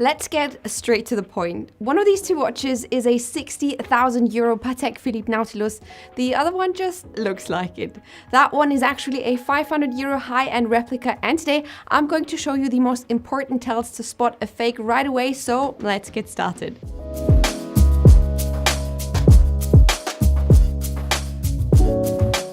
Let's get straight to the point. One of these two watches is a 60,000 euro Patek Philippe Nautilus. The other one just looks like it. That one is actually a 500 euro high-end replica, and today I'm going to show you the most important tells to spot a fake right away, so let's get started.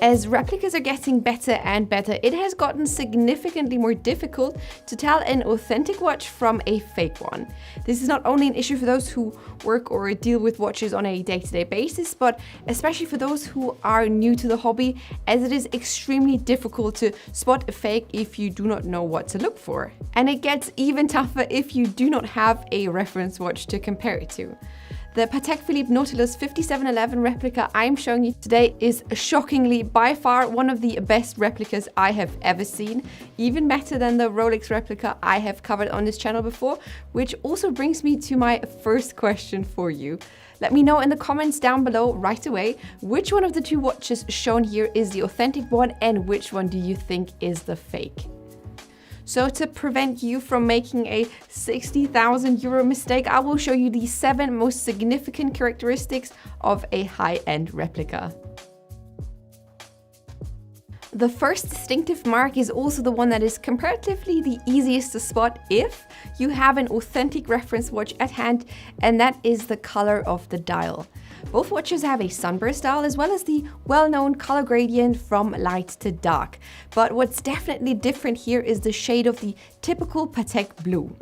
As replicas are getting better and better, it has gotten significantly more difficult to tell an authentic watch from a fake one. This is not only an issue for those who work or deal with watches on a day-to-day basis, but especially for those who are new to the hobby, as it is extremely difficult to spot a fake if you do not know what to look for. And it gets even tougher if you do not have a reference watch to compare it to. The Patek Philippe Nautilus 5711 replica I'm showing you today is shockingly by far one of the best replicas I have ever seen, even better than the Rolex replica I have covered on this channel before, which also brings me to my first question for you. Let me know in the comments down below right away which one of the two watches shown here is the authentic one and which one do you think is the fake. So to prevent you from making a 60,000 euro mistake, I will show you the 7 most significant characteristics of a high-end replica. The first distinctive mark is also the one that is comparatively the easiest to spot if you have an authentic reference watch at hand, and that is the color of the dial. Both watches have a sunburst dial as well as the well-known color gradient from light to dark. But what's definitely different here is the shade of the typical Patek blue.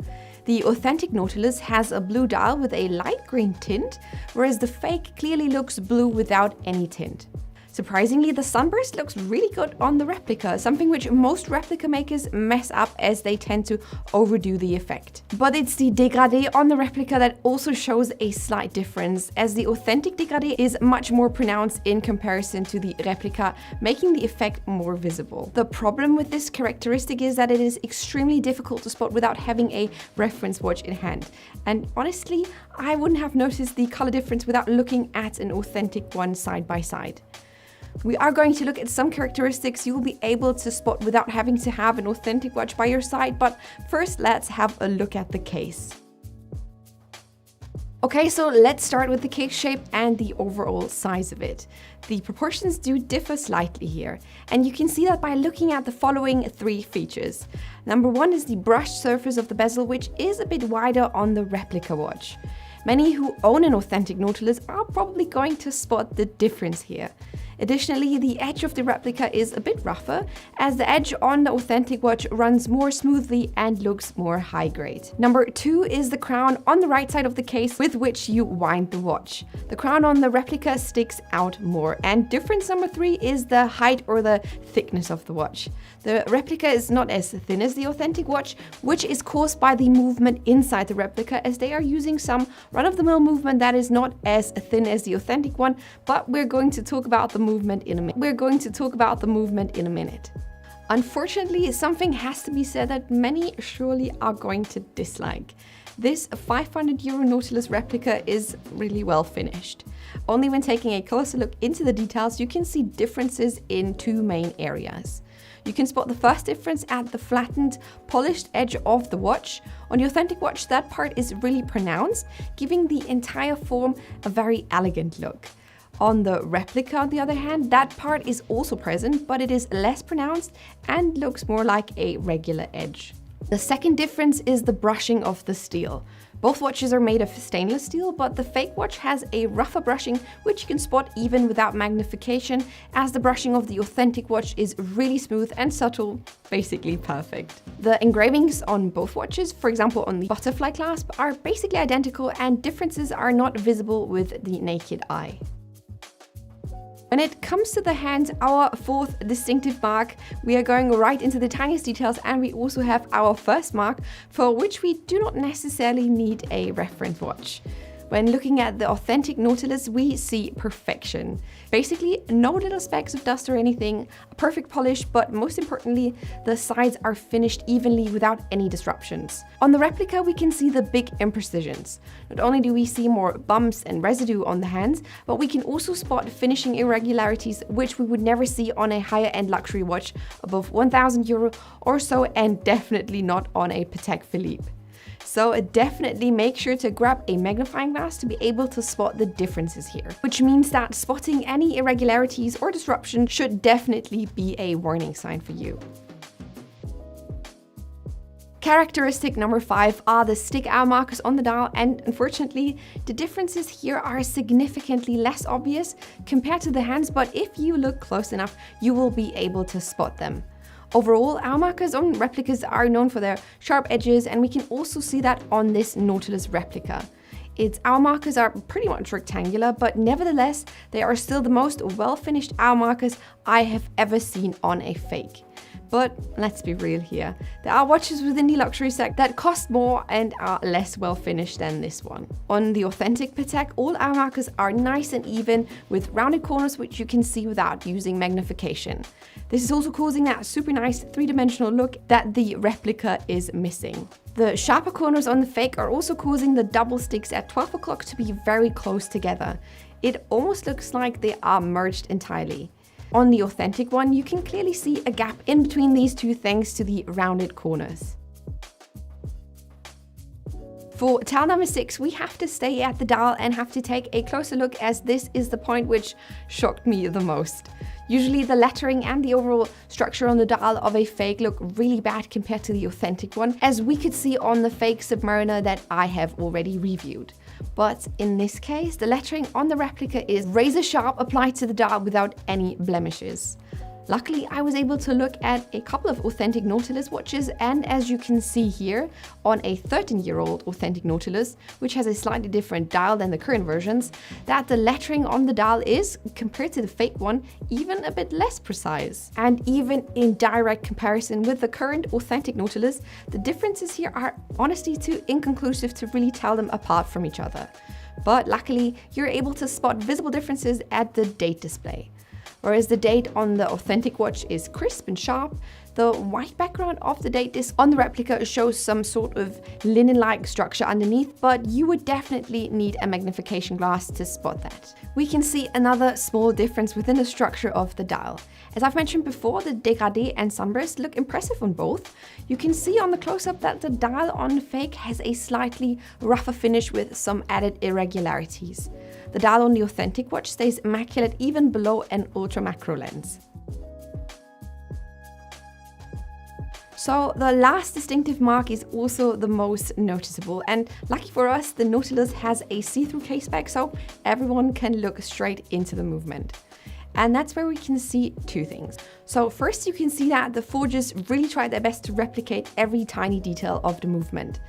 The authentic Nautilus has a blue dial with a light green tint, whereas the fake clearly looks blue without any tint. Surprisingly, the sunburst looks really good on the replica, something which most replica makers mess up as they tend to overdo the effect. But it's the dégradé on the replica that also shows a slight difference, as the authentic dégradé is much more pronounced in comparison to the replica, making the effect more visible. The problem with this characteristic is that it is extremely difficult to spot without having a reference watch in hand. And honestly, I wouldn't have noticed the color difference without looking at an authentic one side by side. We are going to look at some characteristics you will be able to spot without having to have an authentic watch by your side, but first let's have a look at the case. Okay, so let's start with the case shape and the overall size of it. The proportions do differ slightly here, and you can see that by looking at the following 3 features. Number 1 is the brushed surface of the bezel, which is a bit wider on the replica watch. Many who own an authentic Nautilus are probably going to spot the difference here. Additionally, the edge of the replica is a bit rougher, as the edge on the authentic watch runs more smoothly and looks more high grade. Number 2 is the crown on the right side of the case with which you wind the watch. The crown on the replica sticks out more, and difference number 3 is the height or the thickness of the watch. The replica is not as thin as the authentic watch, which is caused by the movement inside the replica, as they are using some run-of-the-mill movement that is not as thin as the authentic one, but we're going to talk about the movement in a minute. Unfortunately, something has to be said that many surely are going to dislike. This 500 euro Nautilus replica is really well finished. Only when taking a closer look into the details you can see differences in 2 main areas. You can spot the first difference at the flattened, polished edge of the watch. On the authentic watch, that part is really pronounced, giving the entire form a very elegant look. On the replica, on the other hand, that part is also present, but it is less pronounced and looks more like a regular edge. The second difference is the brushing of the steel. Both watches are made of stainless steel, but the fake watch has a rougher brushing, which you can spot even without magnification, as the brushing of the authentic watch is really smooth and subtle, basically perfect. The engravings on both watches, for example on the butterfly clasp, are basically identical, and differences are not visible with the naked eye. When it comes to the hands, our 4th distinctive mark, we are going right into the tiniest details, and we also have our first mark for which we do not necessarily need a reference watch. When looking at the authentic Nautilus, we see perfection. Basically, no little specks of dust or anything, a perfect polish, but most importantly, the sides are finished evenly without any disruptions. On the replica, we can see the big imprecisions. Not only do we see more bumps and residue on the hands, but we can also spot finishing irregularities, which we would never see on a higher-end luxury watch above 1,000 euro or so, and definitely not on a Patek Philippe. So definitely make sure to grab a magnifying glass to be able to spot the differences here, which means that spotting any irregularities or disruption should definitely be a warning sign for you. Characteristic number 5 are the stick hour markers on the dial, and unfortunately the differences here are significantly less obvious compared to the hands, but if you look close enough you will be able to spot them. Overall, hour markers on replicas are known for their sharp edges, and we can also see that on this Nautilus replica. Its hour markers are pretty much rectangular, but nevertheless they are still the most well-finished hour markers I have ever seen on a fake. But let's be real here, there are watches within the luxury set that cost more and are less well finished than this one. On the authentic Patek, all hour markers are nice and even with rounded corners which you can see without using magnification. This is also causing that super nice three-dimensional look that the replica is missing. The sharper corners on the fake are also causing the double sticks at 12 o'clock to be very close together. It almost looks like they are merged entirely. On the authentic one, you can clearly see a gap in between these two thanks to the rounded corners. For tile number 6, we have to stay at the dial and have to take a closer look, as this is the point which shocked me the most. Usually the lettering and the overall structure on the dial of a fake look really bad compared to the authentic one, as we could see on the fake Submariner that I have already reviewed. But in this case, the lettering on the replica is razor sharp, applied to the dial without any blemishes. Luckily, I was able to look at a couple of authentic Nautilus watches, and as you can see here, on a 13-year-old authentic Nautilus, which has a slightly different dial than the current versions, that the lettering on the dial is, compared to the fake one, even a bit less precise. And even in direct comparison with the current authentic Nautilus, the differences here are honestly too inconclusive to really tell them apart from each other. But luckily, you're able to spot visible differences at the date display. Whereas the date on the authentic watch is crisp and sharp, the white background of the date disc on the replica shows some sort of linen-like structure underneath, but you would definitely need a magnification glass to spot that. We can see another small difference within the structure of the dial. As I've mentioned before, the dégradé and sunburst look impressive on both. You can see on the close-up that the dial on fake has a slightly rougher finish with some added irregularities. The dial on the authentic watch stays immaculate even below an ultra macro lens. So the last distinctive mark is also the most noticeable, and lucky for us, the Nautilus has a see-through case back, so everyone can look straight into the movement. And that's where we can see two things. So first, you can see that the forgers really tried their best to replicate every tiny detail of the movement.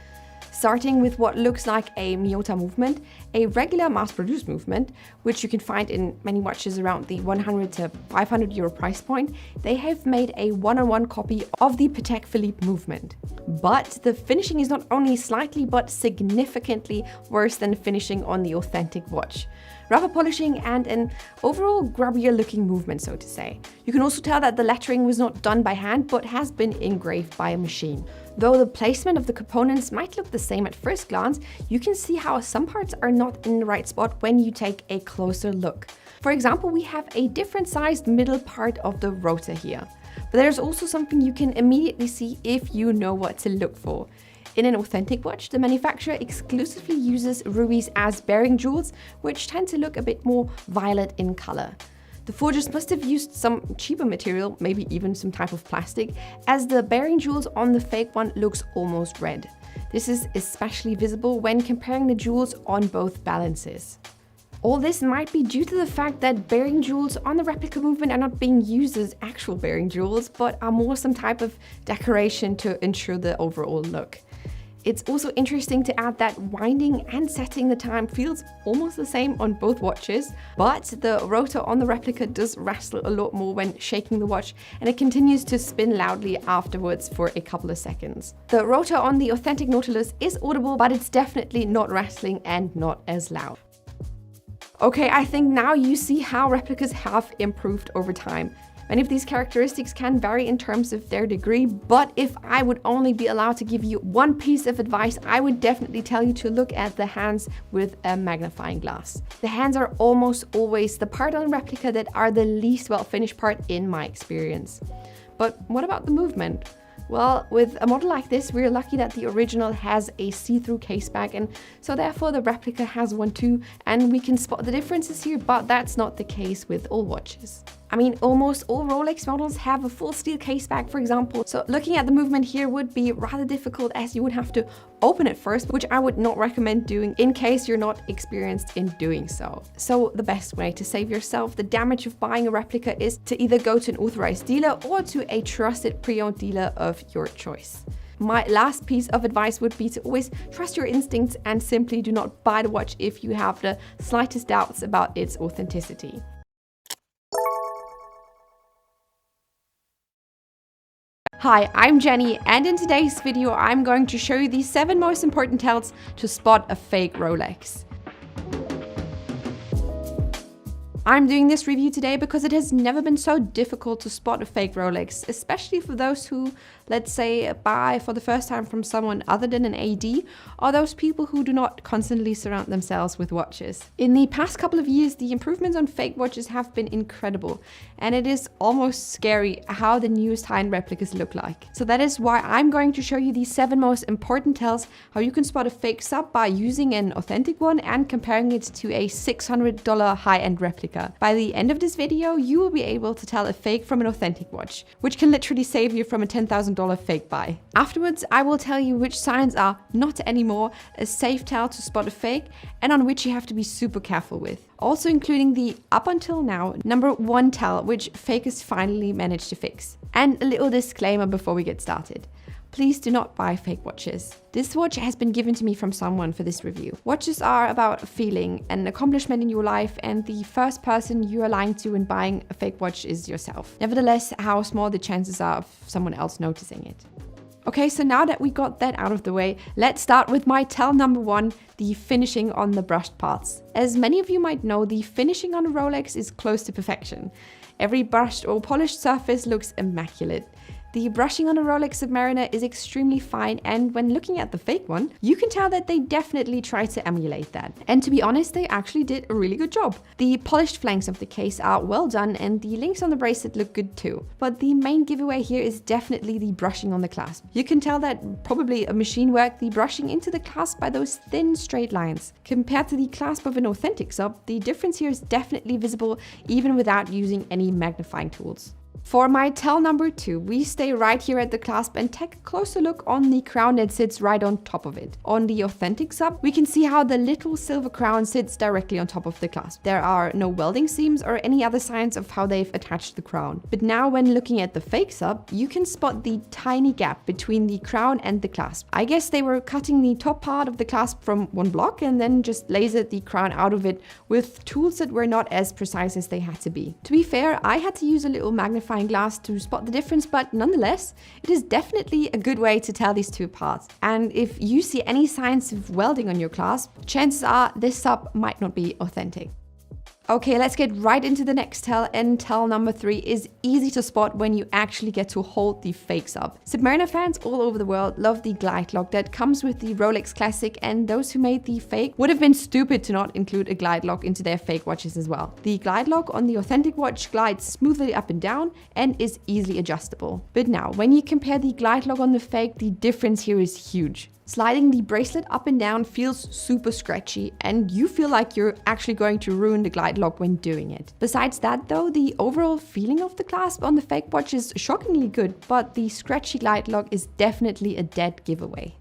Starting with what looks like a Miyota movement, a regular mass-produced movement, which you can find in many watches around the 100 to 500 euro price point, they have made a one-on-one copy of the Patek Philippe movement. But the finishing is not only slightly but significantly worse than finishing on the authentic watch. Rougher polishing and an overall grubbier looking movement, so to say. You can also tell that the lettering was not done by hand but has been engraved by a machine. Though the placement of the components might look the same at first glance, you can see how some parts are not in the right spot when you take a closer look. For example, we have a different sized middle part of the rotor here. But there's also something you can immediately see if you know what to look for. In an authentic watch, the manufacturer exclusively uses rubies as bearing jewels, which tend to look a bit more violet in color. The forgers must have used some cheaper material, maybe even some type of plastic, as the bearing jewels on the fake one looks almost red. This is especially visible when comparing the jewels on both balances. All this might be due to the fact that bearing jewels on the replica movement are not being used as actual bearing jewels, but are more some type of decoration to ensure the overall look. It's also interesting to add that winding and setting the time feels almost the same on both watches, but the rotor on the replica does rattle a lot more when shaking the watch, and it continues to spin loudly afterwards for a couple of seconds. The rotor on the authentic Nautilus is audible, but it's definitely not rattling and not as loud. Okay, I think now you see how replicas have improved over time. Many of these characteristics can vary in terms of their degree, but if I would only be allowed to give you one piece of advice, I would definitely tell you to look at the hands with a magnifying glass. The hands are almost always the part on a replica that are the least well finished part in my experience. But what about the movement? Well, with a model like this, we're lucky that the original has a see-through case back, and so therefore the replica has one too, and we can spot the differences here, but that's not the case with all watches. I mean, almost all Rolex models have a full steel case back, for example, so looking at the movement here would be rather difficult, as you would have to open it first, which I would not recommend doing in case you're not experienced in doing so. So the best way to save yourself the damage of buying a replica is to either go to an authorized dealer or to a trusted pre-owned dealer of your choice. My last piece of advice would be to always trust your instincts and simply do not buy the watch if you have the slightest doubts about its authenticity. Hi, I'm Jenny, and in today's video I'm going to show you the 7 most important tells to spot a fake Rolex. I'm doing this review today because it has never been so difficult to spot a fake Rolex, especially for those who, let's say, buy for the first time from someone other than an AD, or those people who do not constantly surround themselves with watches. In the past couple of years, the improvements on fake watches have been incredible, and it is almost scary how the newest high-end replicas look like. So that is why I'm going to show you the 7 most important tells how you can spot a fake sub by using an authentic one and comparing it to a $600 high-end replica. By the end of this video, you will be able to tell a fake from an authentic watch, which can literally save you from a $10,000 fake buy. Afterwards, I will tell you which signs are not anymore a safe tell to spot a fake and on which you have to be super careful with. Also including the up until now number 1 tell which fakers finally managed to fix. And a little disclaimer before we get started. Please do not buy fake watches. This watch has been given to me from someone for this review. Watches are about a feeling, an accomplishment in your life, and the first person you are lying to when buying a fake watch is yourself. Nevertheless, how small the chances are of someone else noticing it. Okay, so now that we got that out of the way, let's start with my tell number 1, the finishing on the brushed parts. As many of you might know, the finishing on a Rolex is close to perfection. Every brushed or polished surface looks immaculate. The brushing on a Rolex Submariner is extremely fine, and when looking at the fake one, you can tell that they definitely tried to emulate that. And to be honest, they actually did a really good job. The polished flanks of the case are well done, and the links on the bracelet look good too. But the main giveaway here is definitely the brushing on the clasp. You can tell that probably a machine worked the brushing into the clasp by those thin straight lines. Compared to the clasp of an authentic sub, the difference here is definitely visible even without using any magnifying tools. For my tell number 2, we stay right here at the clasp and take a closer look on the crown that sits right on top of it. On the authentic sub, we can see how the little silver crown sits directly on top of the clasp. There are no welding seams or any other signs of how they've attached the crown. But now when looking at the fake sub, you can spot the tiny gap between the crown and the clasp. I guess they were cutting the top part of the clasp from one block and then just lasered the crown out of it with tools that were not as precise as they had to be. To be fair, I had to use a little magnifying glass to spot the difference, but nonetheless, it is definitely a good way to tell these two apart. And if you see any signs of welding on your clasp, chances are this sub might not be authentic. Okay, let's get right into the next tell, and tell number 3 is easy to spot when you actually get to hold the fake sub. Submariner fans all over the world love the glide lock that comes with the Rolex Classic, and those who made the fake would have been stupid to not include a glide lock into their fake watches as well. The glide lock on the authentic watch glides smoothly up and down and is easily adjustable. But now, when you compare the glide lock on the fake, the difference here is huge. Sliding the bracelet up and down feels super scratchy, and you feel like you're actually going to ruin the glide lock when doing it. Besides that though, the overall feeling of the clasp on the fake watch is shockingly good, but the scratchy glide lock is definitely a dead giveaway.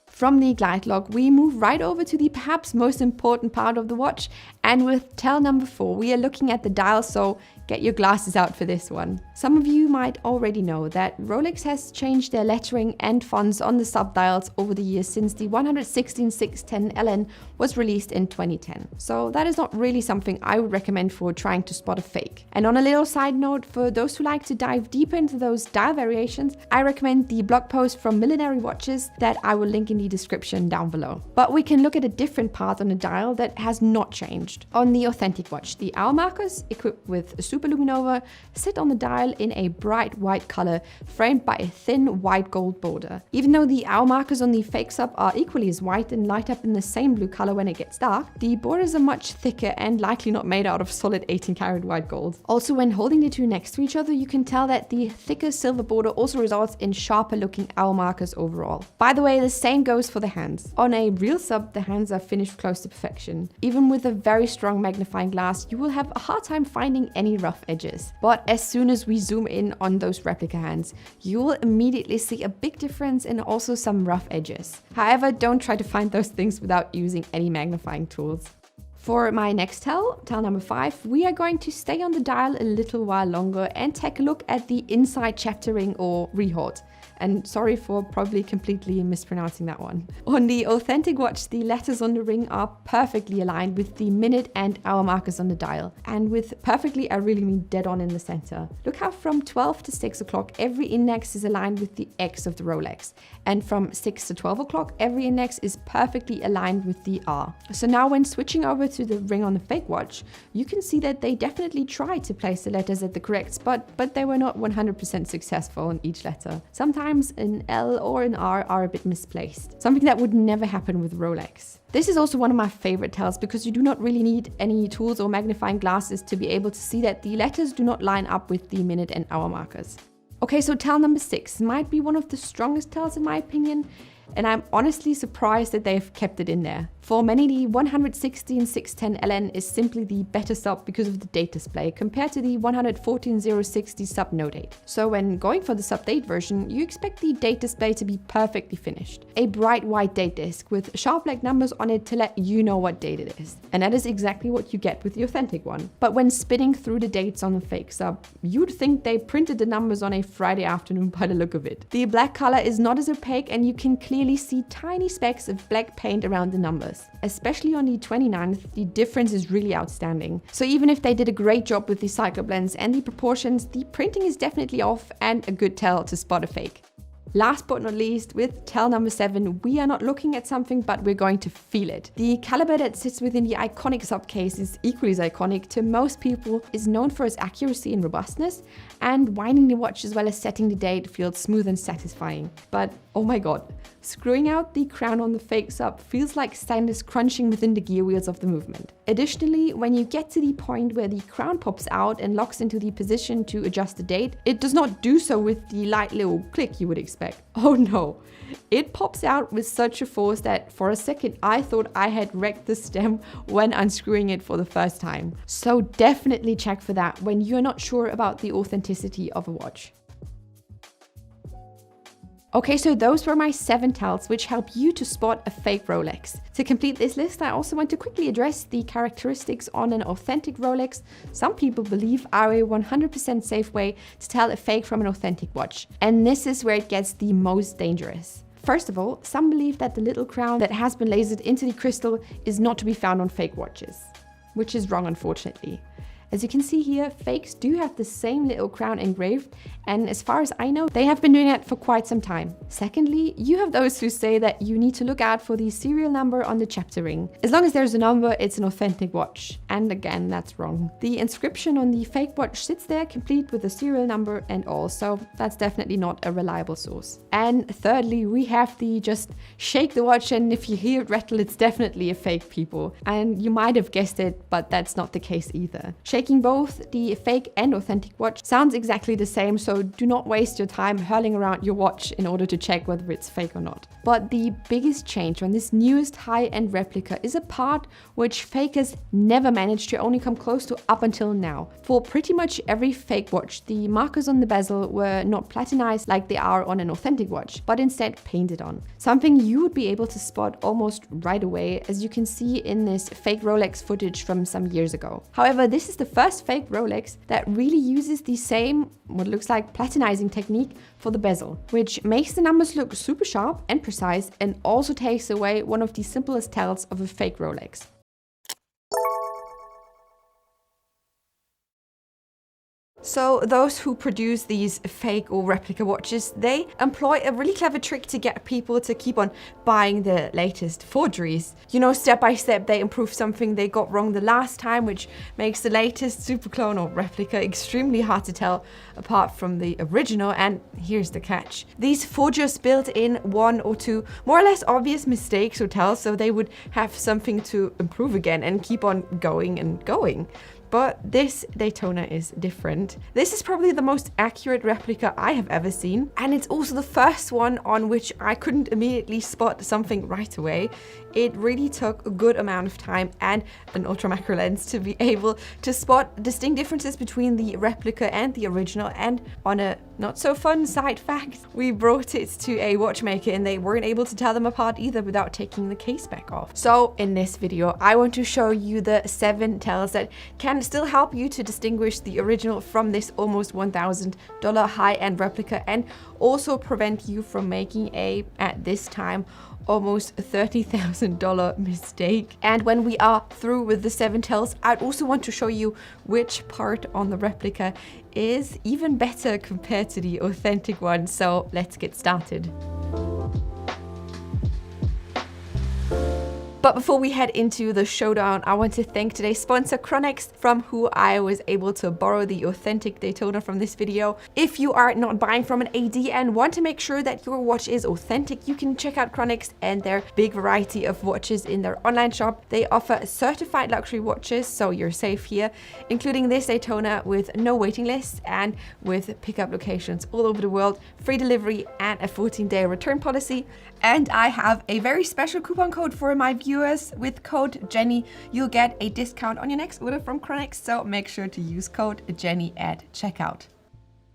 From the glide lock, we move right over to the perhaps most important part of the watch, and with tell number 4, we are looking at the dial, so get your glasses out for this one. Some of you might already know that Rolex has changed their lettering and fonts on the sub-dials over the years since the 116/610 LN was released in 2010. So that is not really something I would recommend for trying to spot a fake. And on a little side note, for those who like to dive deeper into those dial variations, I recommend the blog post from Millenary Watches that I will link in the description down below. But we can look at a different part on a dial that has not changed. On the authentic watch, the hour markers, equipped with a super luminova, sit on the dial in a bright white color framed by a thin white gold border. Even though the hour markers on the fake sub are equally as white and light up in the same blue color when it gets dark, the borders are much thicker and likely not made out of solid 18 karat white gold. Also, when holding the two next to each other, you can tell that the thicker silver border also results in sharper looking hour markers overall. By the way, the same goes for the hands. On a real sub, the hands are finished close to perfection. Even with a very strong magnifying glass, you will have a hard time finding any rough edges. But as soon as we zoom in on those replica hands, you will immediately see a big difference and also some rough edges. However, don't try to find those things without using any magnifying tools. For my next tell number 5, we are going to stay on the dial a little while longer and take a look at the inside chapter ring or rehort. And sorry for probably completely mispronouncing that one. On the authentic watch, the letters on the ring are perfectly aligned with the minute and hour markers on the dial. And with perfectly, I really mean dead on in the center. Look how from 12 to 6 o'clock, every index is aligned with the X of the Rolex. And from 6 to 12 o'clock, every index is perfectly aligned with the R. So now when switching over to the ring on the fake watch, you can see that they definitely tried to place the letters at the correct spot, but they were not 100% successful on each letter. Sometimes an L or an R are a bit misplaced, something that would never happen with Rolex. This is also one of my favorite tells because you do not really need any tools or magnifying glasses to be able to see that the letters do not line up with the minute and hour markers. Okay, so tell number 6 might be one of the strongest tells in my opinion, and I'm honestly surprised that they've kept it in there. For many, the 116-610 LN is simply the better sub because of the date display compared to the 114-060 sub no date. So when going for the sub date version, you expect the date display to be perfectly finished. A bright white date disc with sharp black numbers on it to let you know what date it is. And that is exactly what you get with the authentic one. But when spinning through the dates on the fake sub, you'd think they printed the numbers on a Friday afternoon by the look of it. The black color is not as opaque and you can clearly see tiny specks of black paint around the numbers. Especially on the 29th, the difference is really outstanding. So even if they did a great job with the cyclo blends and the proportions, the printing is definitely off and a good tell to spot a fake. Last but not least, with tell number 7, we are not looking at something, but we're going to feel it. The caliber that sits within the iconic sub case is equally as iconic to most people, is known for its accuracy and robustness, and winding the watch as well as setting the date feels smooth and satisfying. But oh my god, screwing out the crown on the fake sub feels like stainless crunching within the gear wheels of the movement. Additionally, when you get to the point where the crown pops out and locks into the position to adjust the date, it does not do so with the light little click you would expect. Oh no, it pops out with such a force that for a second I thought I had wrecked the stem when unscrewing it for the first time. So definitely check for that when you're not sure about the authenticity of a watch. Okay, so those were my 7 tells which help you to spot a fake Rolex. To complete this list, I also want to quickly address the characteristics on an authentic Rolex some people believe are a 100% safe way to tell a fake from an authentic watch. And this is where it gets the most dangerous. First of all, some believe that the little crown that has been lasered into the crystal is not to be found on fake watches, which is wrong unfortunately. As you can see here, fakes do have the same little crown engraved, and as far as I know, they have been doing that for quite some time. Secondly, you have those who say that you need to look out for the serial number on the chapter ring. As long as there's a number, it's an authentic watch. And again, that's wrong. The inscription on the fake watch sits there complete with the serial number and all, so that's definitely not a reliable source. And thirdly, we have the just shake the watch and if you hear it rattle, it's definitely a fake people. And you might have guessed it, but that's not the case either. Shaking both the fake and authentic watch sounds exactly the same, so do not waste your time hurling around your watch in order to check whether it's fake or not. But the biggest change on this newest high-end replica is a part which fakers never managed to only come close to up until now. For pretty much every fake watch, the markers on the bezel were not platinized like they are on an authentic watch, but instead painted on. Something you would be able to spot almost right away, as you can see in this fake Rolex footage from some years ago. However, this is the first fake Rolex that really uses the same, what looks like platinizing technique for the bezel, which makes the numbers look super sharp and precise and also takes away one of the simplest tells of a fake Rolex. So those who produce these fake or replica watches, they employ a really clever trick to get people to keep on buying the latest forgeries. You know, step by step they improve something they got wrong the last time, which makes the latest superclone or replica extremely hard to tell apart from the original. And here's the catch. These forgers built in one or two more or less obvious mistakes or tells, so they would have something to improve again and keep on going and going. But this Daytona is different. This is probably the most accurate replica I have ever seen, and it's also the first one on which I couldn't immediately spot something right away. It really took a good amount of time and an ultra macro lens to be able to spot distinct differences between the replica and the original. And on a not so fun side fact, we brought it to a watchmaker and they weren't able to tell them apart either without taking the case back off. So in this video, I want to show you the 7 tells that can still help you to distinguish the original from this almost $1,000 high-end replica, and also prevent you from making a, at this time, almost $30,000 mistake. And when we are through with the 7 tells, I'd also want to show you which part on the replica is even better compared to the authentic one. So let's get started. But before we head into the showdown, I want to thank today's sponsor, Chronex, from who I was able to borrow the authentic Daytona from this video. If you are not buying from an AD and want to make sure that your watch is authentic, you can check out Chronex and their big variety of watches in their online shop. They offer certified luxury watches, so you're safe here, including this Daytona with no waiting lists and with pickup locations all over the world, free delivery and a 14-day return policy. And I have a very special coupon code for my viewers. With code Jenny, you'll get a discount on your next order from Chronex, so make sure to use code Jenny at checkout.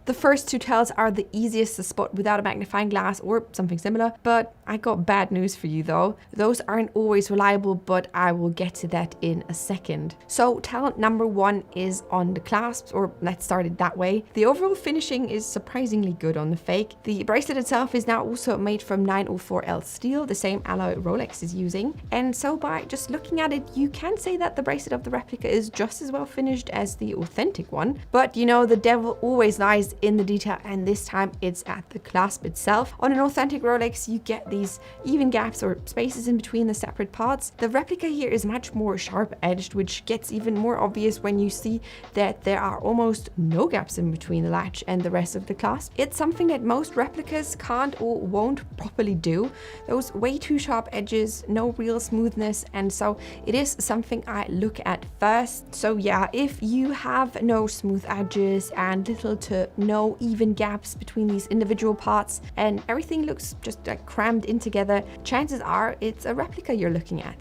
The first 2 tells are the easiest to spot without a magnifying glass or something similar, but I got bad news for you though. Those aren't always reliable, but I will get to that in a second. So tell number 1 is on the clasps, or let's start it that way. The overall finishing is surprisingly good on the fake. The bracelet itself is now also made from 904L steel, the same alloy Rolex is using. And so by just looking at it, you can say that the bracelet of the replica is just as well finished as the authentic one. But you know, the devil always lies in the detail, and this time it's at the clasp itself. On an authentic Rolex, you get these even gaps or spaces in between the separate parts. The replica here is much more sharp edged, which gets even more obvious when you see that there are almost no gaps in between the latch and the rest of the clasp. It's something that most replicas can't or won't properly do. Those way too sharp edges, no real smoothness, and so it is something I look at first. So yeah, if you have no smooth edges and little to no even gaps between these individual parts and everything looks just like crammed in together, chances are it's a replica you're looking at.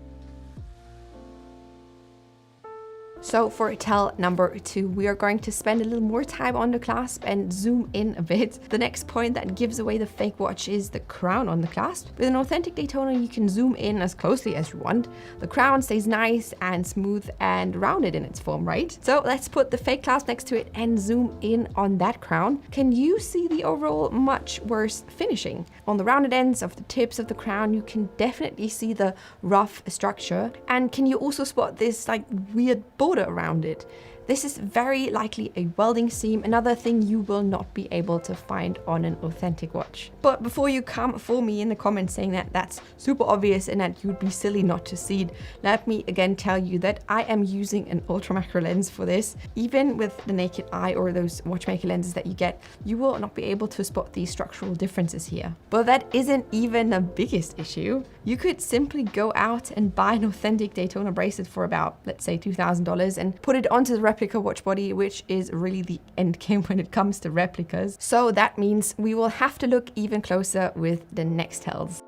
So for tell number 2, we are going to spend a little more time on the clasp and zoom in a bit. The next point that gives away the fake watch is the crown on the clasp. With an authentic Daytona, you can zoom in as closely as you want. The crown stays nice and smooth and rounded in its form, right? So let's put the fake clasp next to it and zoom in on that crown. Can you see the overall much worse finishing? On the rounded ends of the tips of the crown, you can definitely see the rough structure. And can you also spot this like weird border around it? This is very likely a welding seam, another thing you will not be able to find on an authentic watch. But before you come for me in the comments saying that that's super obvious and that you'd be silly not to see it, let me again tell you that I am using an ultra macro lens for this. Even with the naked eye or those watchmaker lenses that you get, you will not be able to spot these structural differences here. But that isn't even the biggest issue. You could simply go out and buy an authentic Daytona bracelet for about, let's say, $2,000 and put it onto the replica watch body, which is really the end game when it comes to replicas. So that means we will have to look even closer with the next tells.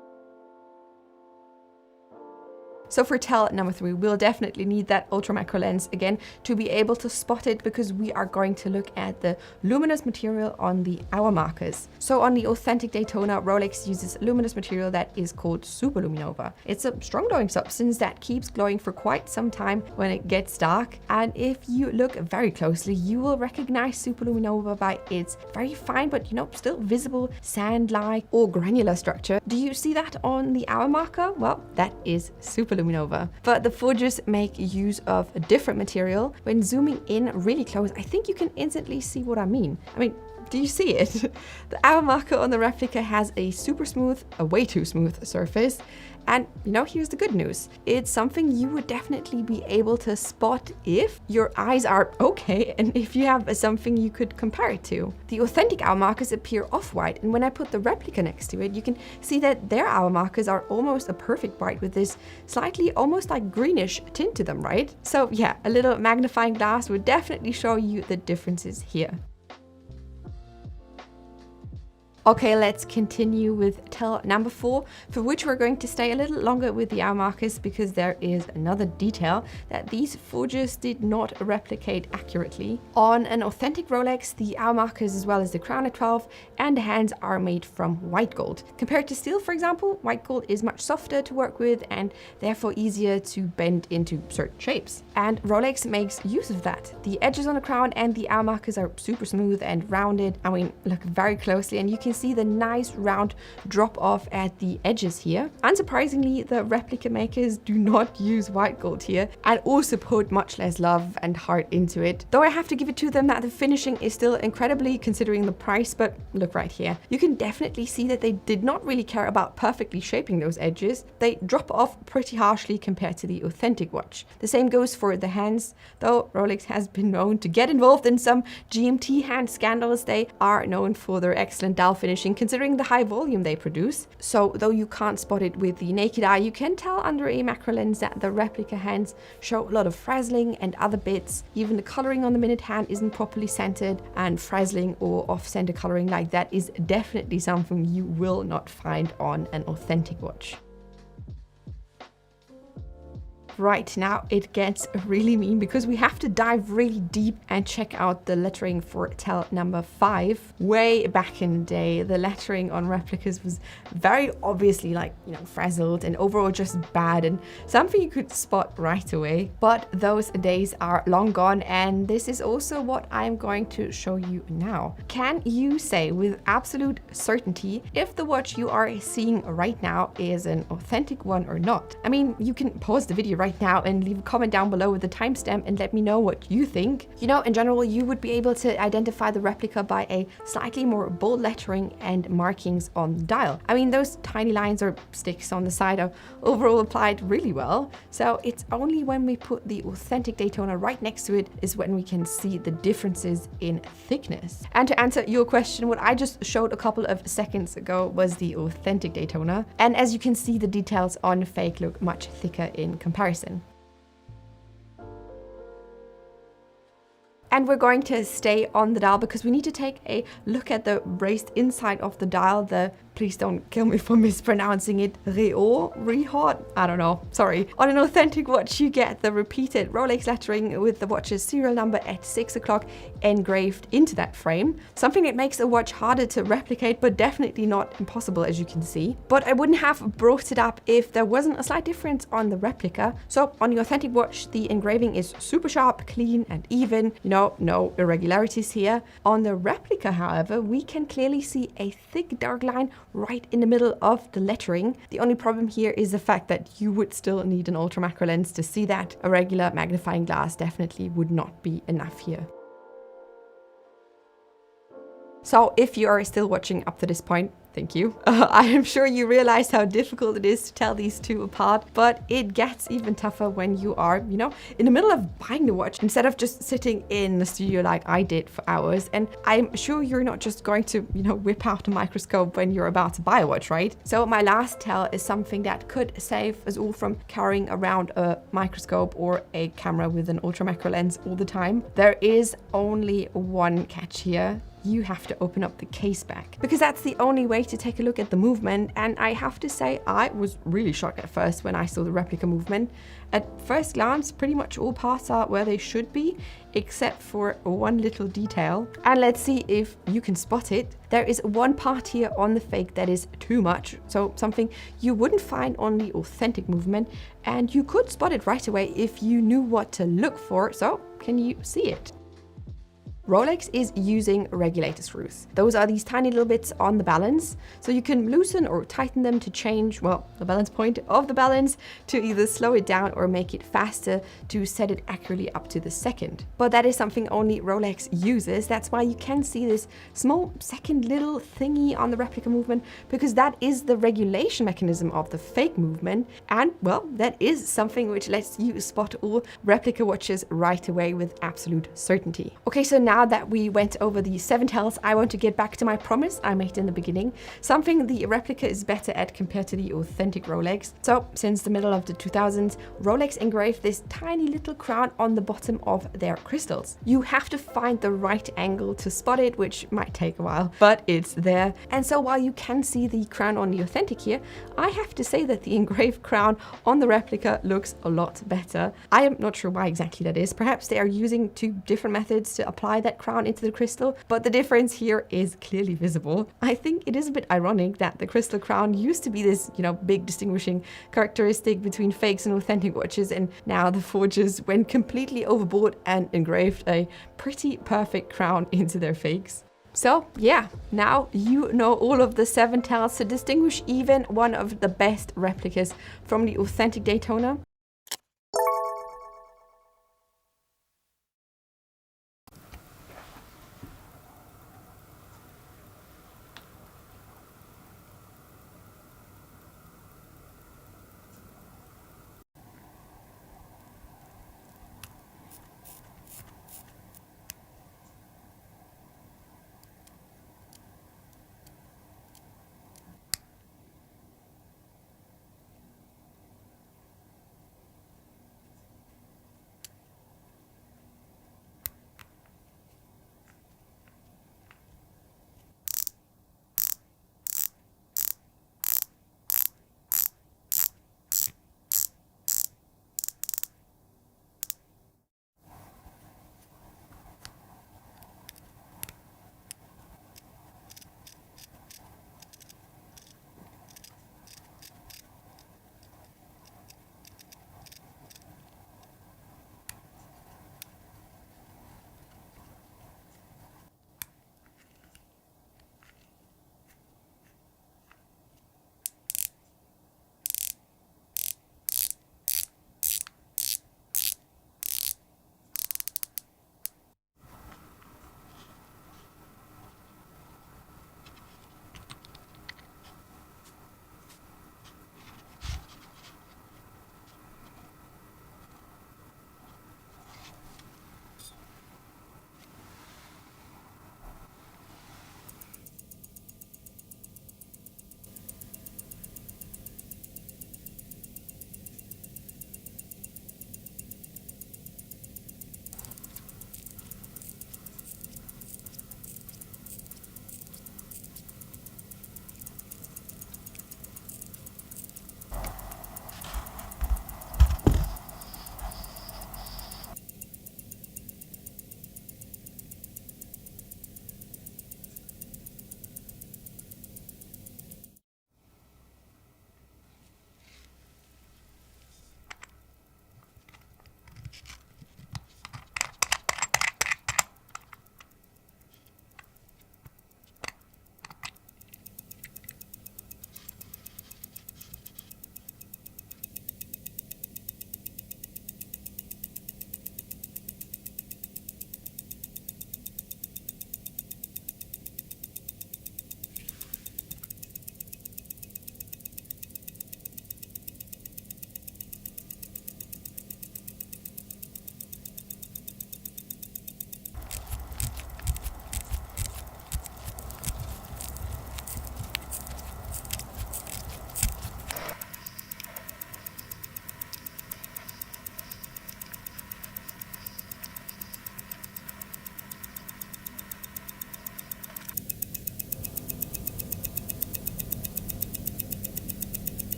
So for tell number 3, we'll definitely need that ultra macro lens again to be able to spot it, because we are going to look at the luminous material on the hour markers. So on the authentic Daytona, Rolex uses luminous material that is called superluminova. It's a strong glowing substance that keeps glowing for quite some time when it gets dark. And if you look very closely, you will recognize superluminova by its very fine but still visible sand-like or granular structure. Do you see that on the hour marker? Well, that is superluminova. luminova. But the forgers make use of a different material. When zooming in really close, I think you can instantly see what I mean. Do you see it? The hour marker on the replica has a super smooth, a way too smooth surface. And here's the good news. It's something you would definitely be able to spot if your eyes are okay and if you have something you could compare it to. The authentic hour markers appear off-white, and when I put the replica next to it, you can see that their hour markers are almost a perfect white with this slightly almost like greenish tint to them, right? So yeah, a little magnifying glass would definitely show you the differences here. Okay, let's continue with tell number 4, for which we're going to stay a little longer with the hour markers because there is another detail that these forgers did not replicate accurately. On an authentic Rolex, the hour markers as well as the crown at 12 and the hands are made from white gold. Compared to steel, for example, white gold is much softer to work with and therefore easier to bend into certain shapes. And Rolex makes use of that. The edges on the crown and the hour markers are super smooth and rounded. Look very closely and you can see the nice round drop off at the edges here. Unsurprisingly, the replica makers do not use white gold here and also put much less love and heart into it. Though I have to give it to them that the finishing is still incredibly considering the price, but look right here. You can definitely see that they did not really care about perfectly shaping those edges. They drop off pretty harshly compared to the authentic watch. The same goes for the hands. Though Rolex has been known to get involved in some GMT hand scandals, they are known for their excellent dial finishing considering the high volume they produce. So though you can't spot it with the naked eye, you can tell under a macro lens that the replica hands show a lot of frazzling and other bits. Even the coloring on the minute hand isn't properly centered, and frazzling or off-center coloring like that is definitely something you will not find on an authentic watch. Right, now it gets really mean because we have to dive really deep and check out the lettering for tell number 5. Way back in the day, the lettering on replicas was very obviously frazzled and overall just bad and something you could spot right away. But those days are long gone, and this is also what I'm going to show you now. Can you say with absolute certainty if the watch you are seeing right now is an authentic one or not? You can pause the video right now and leave a comment down below with the timestamp and let me know what you think. In general, you would be able to identify the replica by a slightly more bold lettering and markings on the dial. Those tiny lines or sticks on the side are overall applied really well. So it's only when we put the authentic Daytona right next to it is when we can see the differences in thickness. And to answer your question, what I just showed a couple of seconds ago was the authentic Daytona. And as you can see, the details on fake look much thicker in comparison. And we're going to stay on the dial because we need to take a look at the raised inside of the dial, the, please don't kill me for mispronouncing it, Rehot? I don't know, sorry. On an authentic watch, you get the repeated Rolex lettering with the watch's serial number at 6 o'clock engraved into that frame. Something that makes a watch harder to replicate, but definitely not impossible, as you can see. But I wouldn't have brought it up if there wasn't a slight difference on the replica. So on the authentic watch, the engraving is super sharp, clean and even, no irregularities here. On the replica, however, we can clearly see a thick dark line right in the middle of the lettering. The only problem here is the fact that you would still need an ultra macro lens to see that. A regular magnifying glass definitely would not be enough here. So if you are still watching up to this point, thank you. I am sure you realize how difficult it is to tell these two apart, but it gets even tougher when you are, in the middle of buying the watch instead of just sitting in the studio like I did for hours. And I'm sure you're not just going to, whip out a microscope when you're about to buy a watch, right? So my last tell is something that could save us all from carrying around a microscope or a camera with an ultra macro lens all the time. There is only one catch here. You have to open up the case back because that's the only way to take a look at the movement. And I have to say, I was really shocked at first when I saw the replica movement. At first glance, pretty much all parts are where they should be, except for one little detail. And let's see if you can spot it. There is one part here on the fake that is too much. So something you wouldn't find on the authentic movement, and you could spot it right away if you knew what to look for. So can you see it? Rolex is using regulator screws. Those are these tiny little bits on the balance, so you can loosen or tighten them to change, well, the balance point of the balance to either slow it down or make it faster to set it accurately up to the second. But that is something only Rolex uses. That's why you can see this small second little thingy on the replica movement, because that is the regulation mechanism of the fake movement. And well, that is something which lets you spot all replica watches right away with absolute certainty. Okay, so now that we went over the 7 tells, I want to get back to my promise I made in the beginning, something the replica is better at compared to the authentic Rolex. So since the middle of the 2000s, Rolex engraved this tiny little crown on the bottom of their crystals. You have to find the right angle to spot it, which might take a while, but it's there. And so while you can see the crown on the authentic here, I have to say that the engraved crown on the replica looks a lot better. I am not sure why exactly that is. Perhaps they are using 2 different methods to apply that crown into the crystal, but the difference here is clearly visible. I think it is a bit ironic that the crystal crown used to be this, big distinguishing characteristic between fakes and authentic watches, and now the forgers went completely overboard and engraved a pretty perfect crown into their fakes. So yeah, now you know all of the 7 tells to distinguish even one of the best replicas from the authentic Daytona.